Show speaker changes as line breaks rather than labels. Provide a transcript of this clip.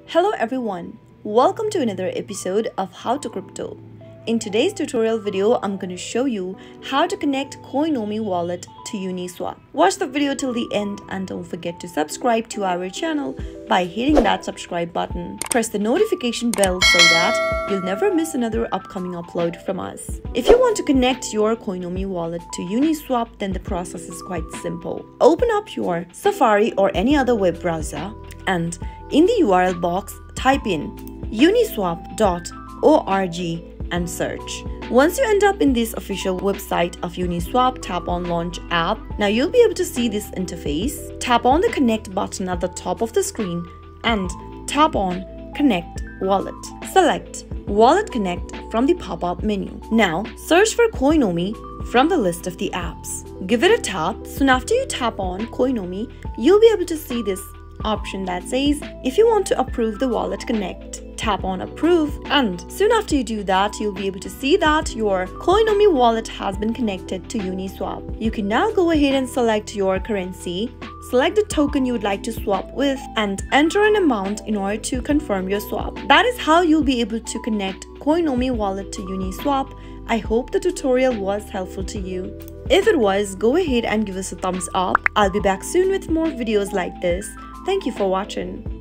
Hello everyone, welcome to another episode of How to Crypto. In today's tutorial video, I'm going to show you how to connect Coinomi wallet to Uniswap. Watch the video till the end and don't forget to subscribe to our channel by hitting that subscribe button. Press the notification bell so that you'll never miss another upcoming upload from us. If you want to connect your Coinomi wallet to Uniswap, then the process is quite simple. Open up your Safari or any other web browser and in the URL box, type in uniswap.org and search. Once you end up in this official website of Uniswap, tap on Launch App. Now you'll be able to see this interface. Tap on the Connect button at the top of the screen and tap on Connect Wallet. Select Wallet Connect from the pop-up menu. Now search for Coinomi from the list of the apps. Give it a tap. Soon after you tap on Coinomi, you'll be able to see this option that says if you want to approve the wallet connect. Tap on approve and soon after you do that, you'll be able to see that your Coinomi wallet has been connected to Uniswap. You can now go ahead and select your currency, select the token you would like to swap with and enter an amount in order to confirm your swap. That is how you'll be able to connect Coinomi wallet to Uniswap. I hope the tutorial was helpful to you. If it was, go ahead and give us a thumbs up. I'll be back soon with more videos like this. Thank you for watching.